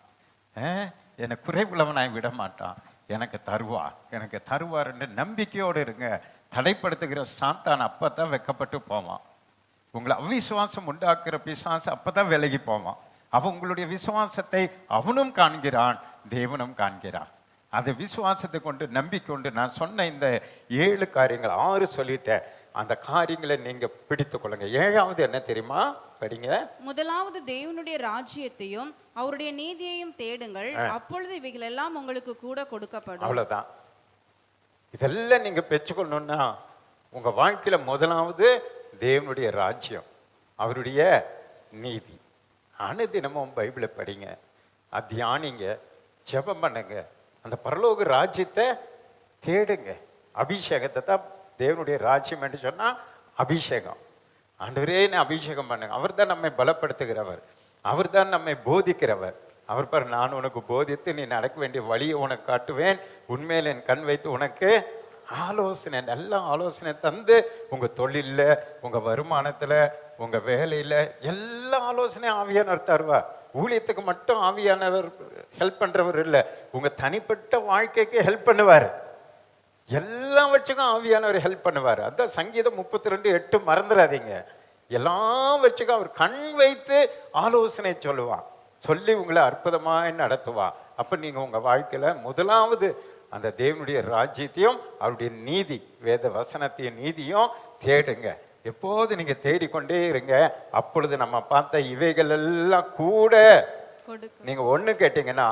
என்னை குறைவுள்ளவனாய் விட மாட்டான், எனக்கு தருவார் என்று நம்பிக்கையோடு இருங்க. தடைப்படுத்துகிற சாத்தான் அப்பதான் வெக்கப்பட்டு போவான். உங்களை அவிசுவாசம் உண்டாக்குற பிசாசு அப்பதான் விலகி போவான். அவன் உங்களுடைய விசுவாசத்தை அவனும் காண்கிறான், தேவனும் காண்கிறான். அது விசுவாசத்தை கொண்டு நம்பிக்கை கொண்டு நான் சொன்ன இந்த 7 காரியங்கள் 6 சொல்லிட்டேன். அந்த காரியங்களை நீங்க பிடித்துக் கொள்ளுங்க. 7வது என்ன தெரியுமா? படிங்க. முதலாவது தேவனுடைய ராஜ்யத்தையும் அவருடைய நீதியையும் தேடுங்கள், அப்பொழுது இவைகள் எல்லாம் உங்களுக்கு கூட கொடுக்கப்படும். அவ்வளவுதான். இதெல்லாம் நீங்க பெற்றுக்கொள்ளணும்னா உங்க வாழ்க்கையில முதலாவது தேவனுடைய ராஜ்யம், அவருடைய நீதி. அனுதினமும் பைபிளை படிங்க, தியானிங்க, ஜெபம் பண்ணுங்க, அந்த பரலோக ராஜ்யத்தை தேடுங்க. அபிஷேகத்தை தான் தேவனுடைய ராஜ்யம் என்று சொன்னா அபிஷேகம். ஆண்டவரே அபிஷேகம் பண்ணுங்க. அவர் தான் நம்மை பலப்படுத்துகிறவர், அவர் தான் நம்மை போதிக்கிறவர். அவர் பாரு, நான் உனக்கு போதித்து நீ நடக்க வேண்டிய வழியை உனக்கு காட்டுவேன், உண்மையில் என் கண் வைத்து உனக்கு ஆலோசனை, நல்ல ஆலோசனை தந்து உங்க தொழில்ல, உங்க வருமானத்துல, உங்க வேலையில எல்லா ஆலோசனையும் ஆவியானவர் தருவார். ஊழியத்துக்கு மட்டும் ஆவியானவர் ஹெல்ப் பண்றவர் இல்லை, உங்க தனிப்பட்ட வாழ்க்கைக்கு ஹெல்ப் பண்ணுவார். எல்லாம் வச்சுக்கும் ஆவியானவர் ஹெல்ப் பண்ணுவார். அதான் சங்கீதம் 32:8 மறந்துடாதீங்க. எல்லாம் வச்சுக்கும் அவர் கண் வைத்து ஆலோசனை சொல்லுவான், சொல்லி உங்களை அற்புதமாய் நடத்துவா. அப்ப நீங்க உங்க வாழ்க்கையில முதலாவது அந்த தேவனுடைய ராஜ்யத்தையும் அவருடைய நீதி, வேத வசனத்தையும் நீதியும் தேடுங்க. எப்போது நீங்க தேடிக்கொண்டே இருங்க. அப்பொழுது நம்ம பார்த்த இவைகள் எல்லாம் கூட நீங்க ஒண்ணு கேட்டீங்கன்னா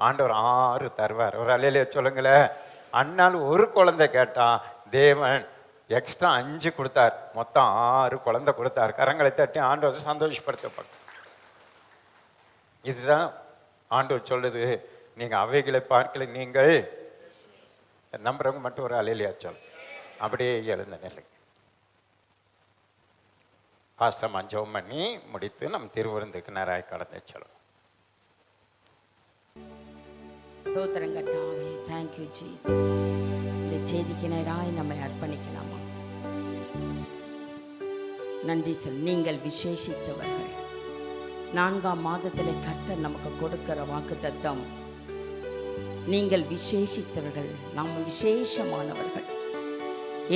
ஆண்டவர் 6 தருவார். ஒரு அல்லேலூயா சொல்லுங்களேன். அண்ணால் ஒரு குழந்தை கேட்டான், தேவன் எக்ஸ்ட்ரா 5 கொடுத்தார், மொத்தம் 6 குழந்தை கொடுத்தார். கரங்களை தட்டி ஆண்டவர் சந்தோஷப்படுத்த. இதுதான் ஆண்டவர் சொல்லுது. நீங்க அவைகளை பார்க்கல, நீங்கள் நம்புறவங்க மட்டும் ஒரு அல்லேலூயா சொல். அப்படியே எழுந்த நிலை பாஸ்டர் ஜெபம் பண்ணி முடித்து நம் திருவிருந்துக்கு நேராய் கடந்து சொல்லுவோம். ஸ்தோத்திரங்கட்டாவே, தேங்க்யூ ஜீசஸ். இந்த செய்திக்கு நேராய் நம்மை அர்ப்பணிக்கலாமா? நன்றி சொல். நீங்கள் விசேஷித்தவர்கள். 4ஆம் மாதத்தில் கர்த்தர் நமக்கு கொடுக்கிற வாக்குத்தத்தம், நீங்கள் விசேஷித்தவர்கள், நாம் விசேஷமானவர்கள்.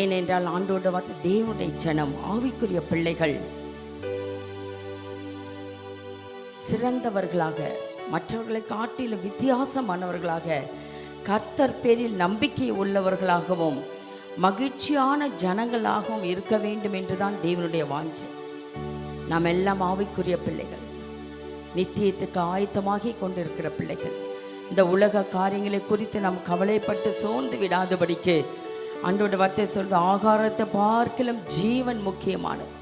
ஏனென்றால் ஆண்டோட வார்த்தை, தேவனுடைய ஜனம், ஆவிக்குரிய பிள்ளைகள் சிறந்தவர்களாக, மற்றவர்களை காட்டிலும் வித்தியாசமானவர்களாக, கர்த்தர் பேரில் நம்பிக்கை உள்ளவர்களாகவும் மகிழ்ச்சியான ஜனங்களாகவும் இருக்க வேண்டும் என்றுதான் தேவனுடைய வாஞ்சை. நாம் எல்லாம் ஆவிக்குரிய பிள்ளைகள், நித்தியத்துக்கு ஆயத்தமாகி கொண்டிருக்கிற பிள்ளைகள். இந்த உலக காரியங்களை குறித்து நாம் கவலைப்பட்டு சோர்ந்து விடாதபடிக்கு ஆண்டோட வார்த்தை சொல்றது, ஆகாரத்தை பார்க்கிலும் ஜீவன் முக்கியமானது.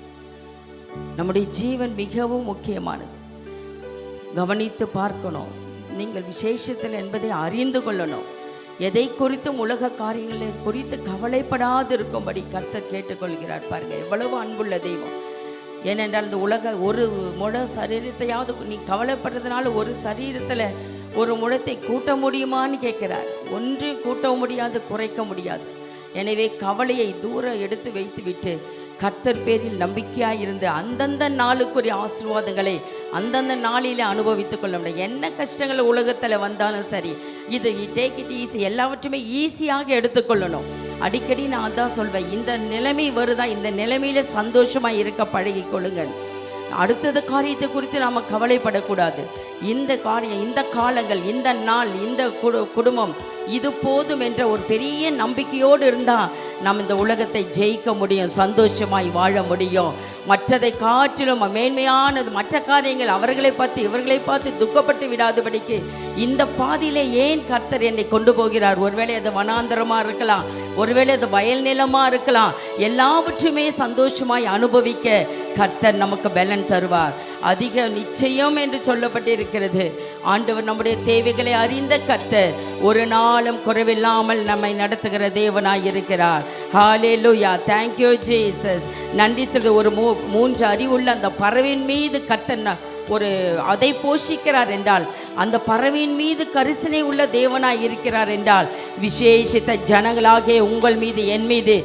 நம்முடைய ஜீவன் மிகவும் முக்கியமானது. கவனித்து பார்க்கணும். நீங்கள் விசேஷத்தில் என்பதை அறிந்து கொள்ளணும். எதை குறித்தும் உலக காரியங்களை குறித்து கவலைப்படாது இருக்கும்படி கர்த்தர் கேட்டுக்கொள்கிறார். பாருங்க, எவ்வளவு அன்புள்ள தெய்வம். ஏனென்றால் இந்த உலக ஒரு முழ சரீரத்தையாவது நீ கவலைப்படுறதுனால ஒரு சரீரத்தில் ஒரு முழத்தை கூட்ட முடியுமான்னு கேட்கிறார். ஒன்று கூட்ட முடியாது, குறைக்க முடியாது. எனவே கவலையை தூரம் எடுத்து வைத்து விட்டு கர்த்தர் பேரில் நம்பிக்கையாக இருந்து அந்தந்த நாளுக்குரிய ஆசீர்வாதங்களை அந்தந்த நாளிலே அனுபவித்துக் கொள்ள முடியும். என்ன கஷ்டங்கள் உலகத்தில் வந்தாலும் சரி, இது டேக் இட் ஈஸி, எல்லாவற்றுமே ஈஸியாக எடுத்துக்கொள்ளணும். அடிக்கடி நான் தான் சொல்வேன், இந்த நிலைமை வருதா, இந்த நிலைமையில சந்தோஷமாக இருக்க பழகி கொள்ளுங்கள். அடுத்தது காரியத்தை குறித்து நாம் கவலைப்படக்கூடாது. இந்த காரியம், இந்த காலங்கள், இந்த நாள், இந்த குடும்பம் இது போதும் என்ற ஒரு பெரிய நம்பிக்கையோடு இருந்தால் நாம் இந்த உலகத்தை ஜெயிக்க முடியும், சந்தோஷமாய் வாழ முடியும். மற்றதை காட்டிலும் மேன்மையானது மற்ற காரியங்கள். அவர்களை பார்த்து இவர்களை பார்த்து துக்கப்பட்டு விடாதபடிக்கு இந்த பாதியிலே ஏன் கர்த்தர் என்னை கொண்டு போகிறார்? ஒருவேளை அது வனாந்தரமாக இருக்கலாம், ஒருவேளை அது வயல் நிலமாக இருக்கலாம். எல்லாவற்றுமே சந்தோஷமாய் அனுபவிக்க கர்த்தர் நமக்கு பலன் தருவார். அதிக நிச்சயம் என்று சொல்லப்பட்டிருக்கிறது. ஆண்டவர் நம்முடைய தேவைகளை அறிந்த கர்த்தர் ஒரு நாளும் குறைவில்லாமல் நம்மை நடத்துகிற தேவனாய் இருக்கிறார். ஹல்லேலூயா, thank you Jesus. நன்றி சொல்ற. ஒரு 3 அறிவுள்ள அந்த பறவையின் மீது கர்த்தர் ஒரு அதை போஷிக்கிறார் என்றால், அந்த பறவையின் மீது கரிசனை உள்ள தேவனாய் இருக்கிறார் என்றால், விசேஷித்த ஜனங்களாகிய உங்கள் மீது, என் மீது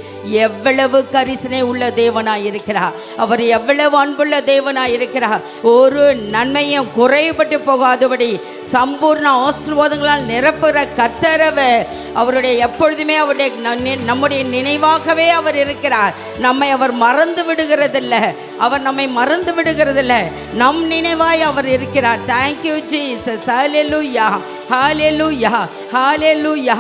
எவ்வளவு கரிசனை உள்ள தேவனாய் இருக்கிறார். அவர் எவ்வளவு அன்புள்ள தேவனாய் இருக்கிறார். ஒரு நன்மையும் குறைபட்டு போகாதபடி சம்பூர்ண ஆசீர்வாதங்களால் நிரப்புகிற கர்த்தரவர். அவருடைய எப்பொழுதுமே அவருடைய நம்முடைய நினைவாகவே அவர் இருக்கிறார். நம்மை அவர் மறந்து விடுகிறதில்லை. அவர் நம்மை மறந்து விடுகிறதில்லை. நம் நினைவாய் அவர் இருக்கிறார். Thank you Jesus. ஹல்லேலூயா, ஹல்லேலூயா, ஹல்லேலூயா.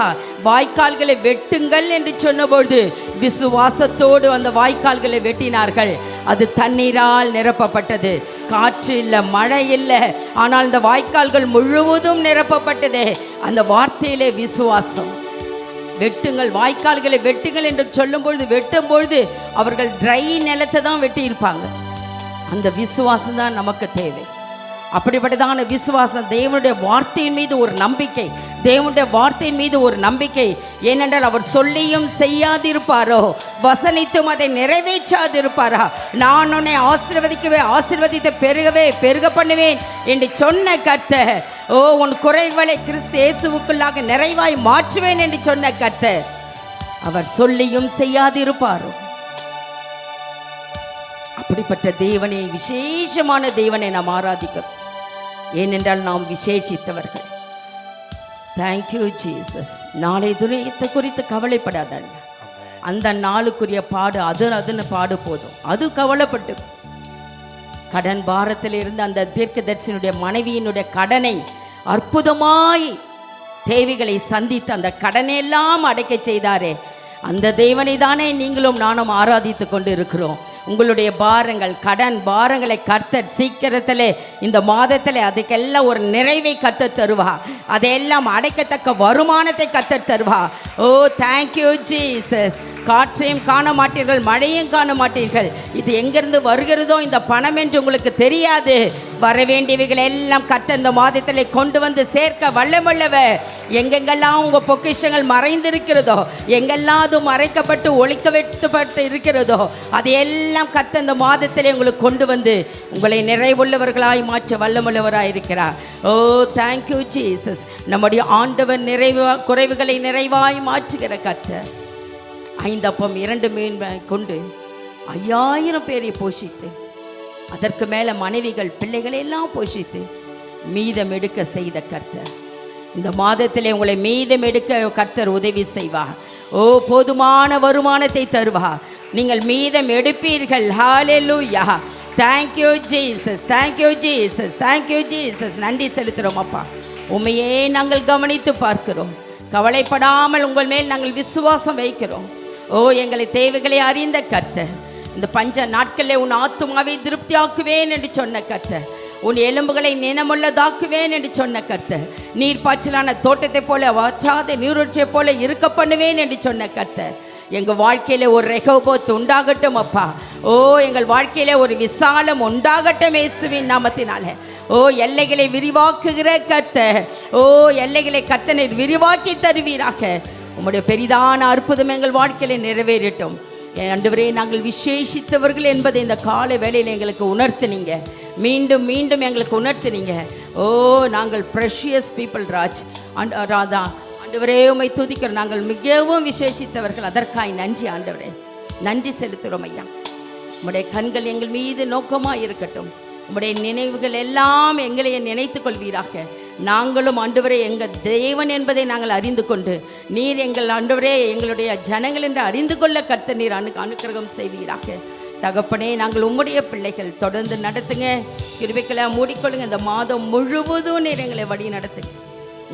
வாய்க்கால்களை வெட்டுங்கள் என்று சொன்னபோது விசுவாசத்தோடு அந்த வாய்க்கால்களை வெட்டினார்கள். அது தண்ணீரால் நிரப்பப்பட்டது. காற்று இல்லை, மழை இல்லை, ஆனால் இந்த வாய்க்கால்கள் முழுவதும் நிரப்பப்பட்டது. அந்த வார்த்தையிலே விசுவாசம். வெட்டுங்கள், வாய்க்கால்களை வெட்டுங்கள் என்று சொல்லும்பொழுது, வெட்டும்பொழுது அவர்கள் ட்ரை நிலத்தை தான் வெட்டியிருப்பாங்க. அந்த விசுவாசம் தான் நமக்கு தேவை. அப்படிப்பட்டதான விசுவாசம், தேவனுடைய வார்த்தையின் மீது ஒரு நம்பிக்கை, தேவனுடைய வார்த்தையின் மீது ஒரு நம்பிக்கை. ஏனென்றால் அவர் சொல்லியும் செய்யாதிருப்பாரோ, வசனித்தும் அதை நிறைவேற்றாதிருப்பாரா? நான் உன்னை ஆசீர்வதிக்கவே, ஆசீர்வதித்து பெருகவே பெருக பண்ணுவேன் என்று சொன்ன கர்த்தர், ஓ உன் குறைகளை கிறிஸ்து இயேசுவுக்குள்ளாக நிறைவாய் மாற்றுவேன் என்று சொன்ன கர்த்தர், அவர் சொல்லியும் செய்யாதிருப்பாரோ? அப்படிப்பட்ட தேவனை, விசேஷமான தேவனை நாம் ஆராதிக்கிறோம். ஏனென்றால் நாம் விசேஷித்தவர்கள். Thank you Jesus. நாளை துணையத்தை குறித்து கவலைப்படாதாங்க. அந்த நாளுக்குரிய பாடு அதுன்னு பாடு போதும், அது கவலைப்பட்டு. கடன் பாரத்தில் இருந்து அந்த தீர்க்கதரிசனுடைய மனைவியினுடைய கடனை அற்புதமாய் தேவைகளை சந்தித்து அந்த கடனை எல்லாம் அடைக்க செய்தாரே, அந்த தேவனை தானே நீங்களும் நானும் ஆராதித்து கொண்டு இருக்கிறோம். உங்களுடைய பாரங்கள், கடன் பாரங்களை கர்த்தர் சீக்கிரத்தில் இந்த மாதத்தில் அதுக்கெல்லாம் ஒரு நிறைவை கர்த்தர் தருவா. அதையெல்லாம் அடைக்கத்தக்க வருமானத்தை கர்த்தர் தருவா. ஓ தேங்க்யூ ஜீசஸ். காற்றையும் காண மாட்டீர்கள், மழையும் காண மாட்டீர்கள். இது எங்கிருந்து வருகிறதோ இந்த பணம் என்று உங்களுக்கு தெரியாது. வர வேண்டியவைகள் எல்லாம் கர்த்தர் இந்த மாதத்தில் கொண்டு வந்து சேர்க்க வல்லவல்லவர். எங்கெங்கெல்லாம் உங்கள் பொக்கிஷங்கள் மறைந்திருக்கிறதோ, எங்கெல்லாம் அது மறைக்கப்பட்டு ஒழிக்க வைக்கப்பட்டு இருக்கிறதோ, அதையெல்லாம் கர்த்தர் இந்த மாதத்தில் உங்களுக்கு கொண்டு வந்து உங்களை நிறைவுள்ளவர்களாய் மாற்ற வல்லமுள்ளவராய் இருக்கிறார். ஓ தேங்க்யூ ஜீசஸ். நம்முடைய ஆண்டவர் குறைவுகளை நிறைவாய் மாற்றுகிற கர்த்தர். 5 அப்பம் 2 மீன் கொண்டு 5000 பேரை போஷித்து, அதற்கு மேலே மனைவிகள் பிள்ளைகளை எல்லாம் போஷித்து மீதம் எடுக்க செய்த கர்த்தர். இந்த மாதத்தில் உங்களை மீதம் எடுக்க கர்த்தர் உதவி செய்வார். ஓ போதுமான வருமானத்தை தருவார். நீங்கள் மீதம் எடுப்பீர்கள். Hallelujah. Thank you Jesus, thank you Jesus, thank you Jesus. நன்றி செலுத்துகிறோம் அப்பா. உண்மையே நாங்கள் கவனித்து பார்க்கிறோம். கவலைப்படாமல் உங்கள் மேல் நாங்கள் விசுவாசம் வைக்கிறோம். ஓ எங்களை தேவைகளை அறிந்த கர்த்தர், இந்த பஞ்ச நாட்களில் உன் ஆத்துமாவை திருப்தியாக்குவேன் என்று சொன்ன கர்த்தர், உன் எலும்புகளை நினமுள்ளதாக்குவேன் என்று சொன்ன கர்த்தர், நீர் பாய்ச்சலான தோட்டத்தை போல வற்றாத நீரூற்றை போல இருக்க பண்ணுவேன் என்று சொன்ன கர்த்தர், எங்கள் வாழ்க்கையில ஒரு ரெகோபோத் உண்டாகட்டும் அப்பா. ஓ எங்கள் வாழ்க்கையில ஒரு விசாலம் உண்டாகட்டும் இயேசுவின் நாமத்தினாலே. ஓ எல்லைகளை விரிவாக்குகிற கர்த்தர், ஓ எல்லைகளை கர்த்தனை விரிவாக்கி தருவீராக. உம்முடைய பெரிதான அற்புதம் எங்கள் வாழ்க்கையில நிறைவேறட்டும். ஆண்டவரே, நாங்கள் விசேஷித்தவர்கள் என்பதை இந்த காலை வேளையில் எங்களுக்கு உணர்த்துனீங்க. மீண்டும் மீண்டும் எங்களுக்கு உணர்த்துனீங்க. ஓ நாங்கள் ப்ரெஷியஸ் பீப்புள் ராதா. ஆண்டவரே உம்மை துதிக்கிறோம். நாங்கள் மிகவும் விசேஷித்தவர்கள். அதற்காய் நன்றி ஆண்டவரே. நன்றி செலுத்துகிறோம் ஐயா. உம்முடைய கண்கள் எங்கள் மீது நோக்கமாக இருக்கட்டும். உம்முடைய நினைவுகள் எல்லாம் எங்களை நினைத்து கொள்வீராக. நாங்களும் ஆண்டவரே எங்கள் தேவன் என்பதை நாங்கள் அறிந்து கொண்டு, நீர் எங்கள் ஆண்டவரே எங்களுடைய ஜனங்கள் என்று அறிந்து கொள்ள கர்த்தர் நீர் அனுக்கிரகம் செய்வீராக. தகப்பனே, நாங்கள் உம்முடைய பிள்ளைகள். தொடர்ந்து நடத்துங்க. கிருபைகளை மூடிக்கொள்ளுங்க. இந்த மாதம் முழுவதும் நீர் எங்களை வழி நடத்துங்க.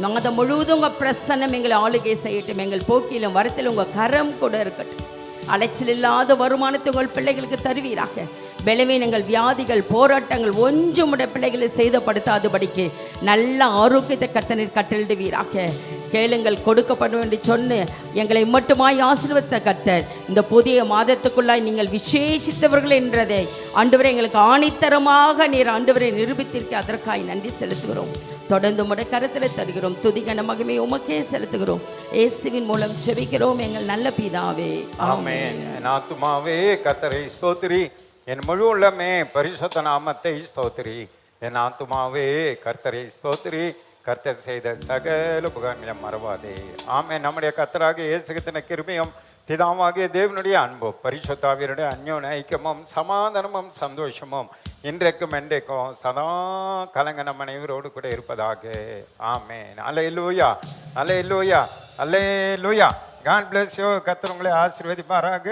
மாதம் முழுவதும் உங்கள் பிரசன்னம் எங்களை ஆளுகை செய்யட்டும். எங்கள் போக்கிலும் வரத்தில் உங்கள் கரம் கூட இருக்கட்டும். அலைச்சல் இல்லாத வருமானத்தை உங்கள் பிள்ளைகளுக்கு தருவீராக. பலவீனங்கள், வியாதிகள், போராட்டங்கள் ஒன்றும் உடைய பிள்ளைகளை சேதப்படுத்தாதபடிக்கு நல்ல ஆரோக்கியத்தை கர்த்தர் கட்டளிடுவீராக. கேளுங்கள் கொடுக்கப்படும் என்று சொன்னு எங்களை மட்டுமாய் ஆசீர்வதித்த கர்த்தர், இந்த புதிய மாதத்துக்குள்ளாய் நீங்கள் விசேஷித்தவர்கள் என்றதை ஆண்டவரை எங்களுக்கு ஆணித்தரமாக நீர் ஆண்டவரை நிரூபித்திருக்க. அதற்காய் நன்றி செலுத்துகிறோம். தொடர்ந்து உம்முடைய கரத்தில் தருகிறோம். துதிகன மகிமை உமக்கே செலுத்துகிறோம். இயேசுவின் மூலம் ஜெபிக்கிறோம் எங்கள் நல்ல பிதாவே, ஆமென். என் ஆத்துமாவே கர்த்தரை ஸ்தோத்திரி, என் முழு உள்ளமே பரிசுத்த நாமத்தை ஸ்தோத்திரி. என் ஆத்துமாவே கர்த்தரை ஸ்தோத்திரி, கர்த்தர் செய்த சகல உபகாரங்களை மறவாதே. ஆமென். நம்முடைய கர்த்தராகிய இயேசு கிறிஸ்துவின் கிருபையும் பிதாவாகிய தேவனுடைய அன்பும் பரிசுத்தாவியருடைய அந்யோன்ய ஐக்கியமும் சமாதானமும் சந்தோஷமும் இன்றைக்கும் என்றைக்கும் சதா கலங்க நம் அனைவரோடு கூட இருப்பதாக. ஆமென். அல்லேலூயா, அல்லேலூயா, அல்லேலூயா. God bless you. கர்த்தர் உங்களை ஆசீர்வதிப்பாராக.